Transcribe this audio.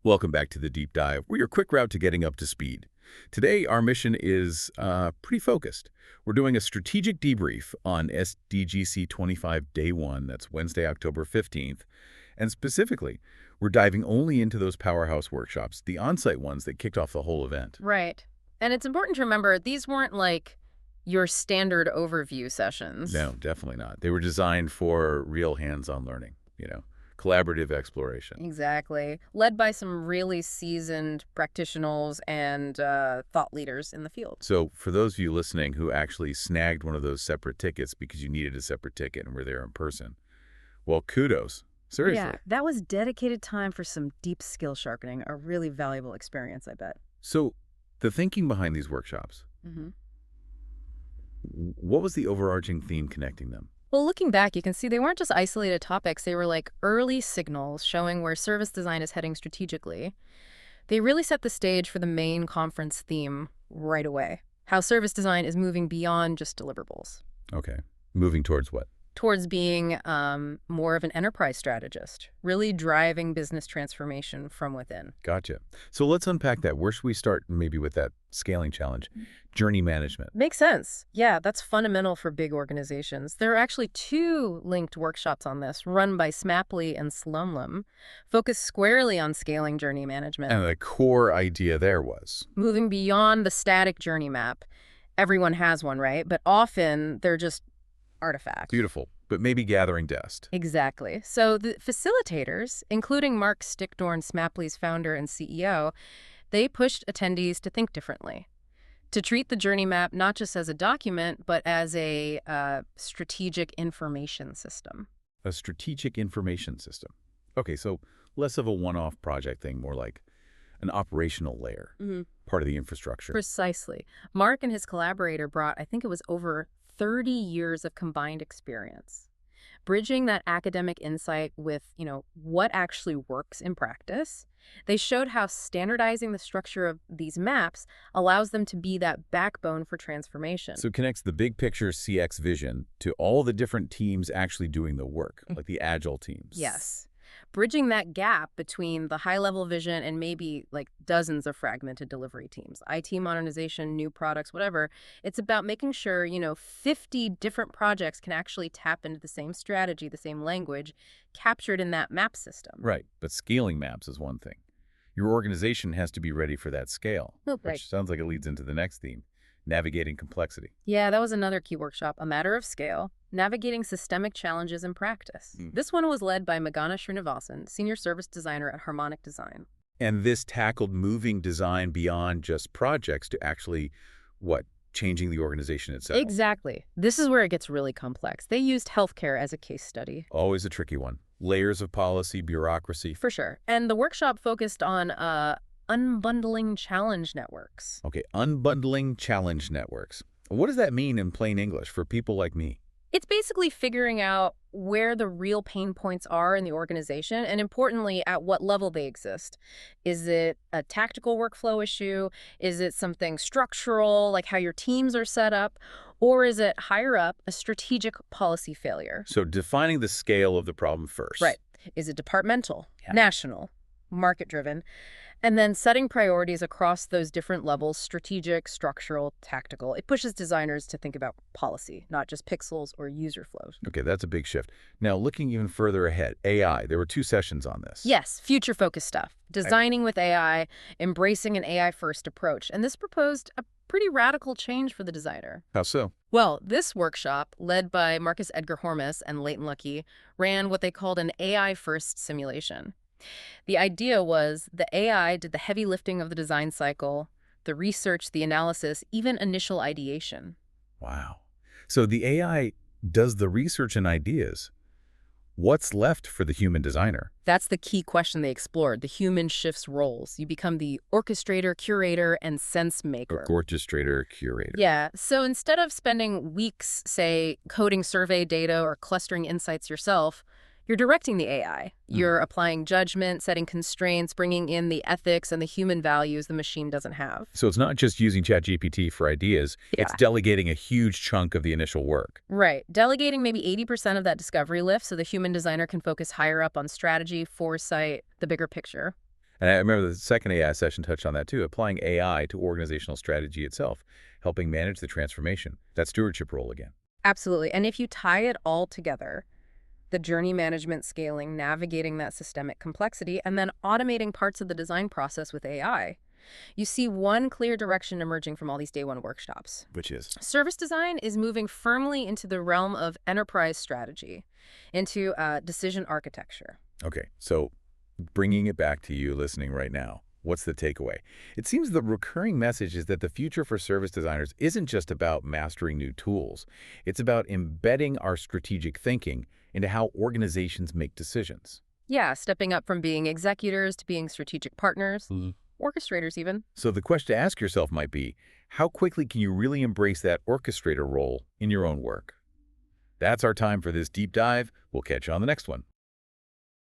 Welcome back to the Deep Dive. We're your quick route to getting up to speed. Today, our mission is pretty focused. We're doing a strategic debrief on SDGC25 Day 1, that's Wednesday, October 15th. And specifically, we're diving only into those powerhouse workshops, the on-site ones that kicked off the whole event. Right. And it's important to remember these weren't like your standard overview sessions. No, definitely not. They were designed for real hands-on learning, collaborative exploration. Exactly. Led by some really seasoned practitioners and thought leaders in the field. So for those of you listening who actually snagged one of those separate tickets because you needed a separate ticket and were there in person, well, kudos. Seriously. Yeah, that was dedicated time for some deep skill sharpening, a really valuable experience, I bet. So the thinking behind these workshops, what was the overarching theme connecting them? Well, looking back, you can see they weren't just isolated topics. They were like early signals showing where service design is heading strategically. They really set the stage for the main conference theme right away, how service design is moving beyond just deliverables. Okay. Moving towards what? Towards being more of an enterprise strategist, really driving business transformation from within. Gotcha. So let's unpack that. Where should we start maybe with that scaling challenge? Journey management. Makes sense. Yeah, that's fundamental for big organizations. There are actually two linked workshops on this, run by Smapley and Slumlum, focused squarely on scaling journey management. And the core idea there was? Moving beyond the static journey map. Everyone has one, right? But often they're just artifacts. Beautiful, but maybe gathering dust. Exactly. So the facilitators, including Mark Stickdorn, Smapley's founder and CEO, they pushed attendees to think differently, to treat the journey map not just as a document, but as a strategic information system. A strategic information system. Okay, so less of a one-off project thing, more like an operational layer, part of the infrastructure. Precisely. Mark and his collaborator brought, I think it was over 30 years of combined experience, bridging that academic insight with, what actually works in practice. They showed how standardizing the structure of these maps allows them to be that backbone for transformation. So it connects the big picture CX vision to all the different teams actually doing the work, like the agile teams. Yes. Bridging that gap between the high-level vision and maybe like dozens of fragmented delivery teams, IT modernization, new products, whatever. It's about making sure, 50 different projects can actually tap into the same strategy, the same language, captured in that map system. Right, but scaling maps is one thing. Your organization has to be ready for that scale, which sounds like it leads into the next theme, navigating complexity. Yeah, that was another key workshop, a matter of scale. Navigating systemic challenges in practice. This one was led by Meghana Srinivasan, Senior Service Designer at Harmonic Design. And this tackled moving design beyond just projects to actually, changing the organization itself. Exactly. This is where it gets really complex. They used healthcare as a case study. Always a tricky one. Layers of policy, bureaucracy. For sure. And the workshop focused on unbundling challenge networks. Okay, unbundling challenge networks. What does that mean in plain English for people like me? It's basically figuring out where the real pain points are in the organization and, importantly, at what level they exist. Is it a tactical workflow issue? Is it something structural, like how your teams are set up? Or is it higher up, a strategic policy failure? So defining the scale of the problem first. Right. Is it departmental, national, market-driven? And then setting priorities across those different levels, strategic, structural, tactical. It pushes designers to think about policy, not just pixels or user flows. Okay, that's a big shift. Now, looking even further ahead, AI. There were 2 sessions on this. Yes, future-focused stuff. Designing with AI, embracing an AI-first approach. And this proposed a pretty radical change for the designer. How so? Well, this workshop, led by Marcus Edgar Hormus and Leighton Luckey, ran what they called an AI-first simulation. The idea was the AI did the heavy lifting of the design cycle, the research, the analysis, even initial ideation. Wow. So the AI does the research and ideas. What's left for the human designer? That's the key question they explored. The human shifts roles. You become the orchestrator, curator, and sense maker. Orchestrator, curator. Yeah. So instead of spending weeks, say, coding survey data or clustering insights yourself, you're directing the AI. You're applying judgment, setting constraints, bringing in the ethics and the human values the machine doesn't have. So it's not just using ChatGPT for ideas. It's delegating a huge chunk of the initial work. Right. Delegating maybe 80% of that discovery lift so the human designer can focus higher up on strategy, foresight, the bigger picture. And I remember the second AI session touched on that too, applying AI to organizational strategy itself, helping manage the transformation. That stewardship role again. Absolutely. And if you tie it all together, the journey management, scaling, navigating that systemic complexity, and then automating parts of the design process with AI, you see one clear direction emerging from all these day one workshops. Which is? Service design is moving firmly into the realm of enterprise strategy, into decision architecture. Okay, so bringing it back to you listening right now, what's the takeaway? It seems the recurring message is that the future for service designers isn't just about mastering new tools. It's about embedding our strategic thinking into how organizations make decisions. Yeah, stepping up from being executors to being strategic partners, orchestrators even. So the question to ask yourself might be, how quickly can you really embrace that orchestrator role in your own work? That's our time for this deep dive. We'll catch you on the next one.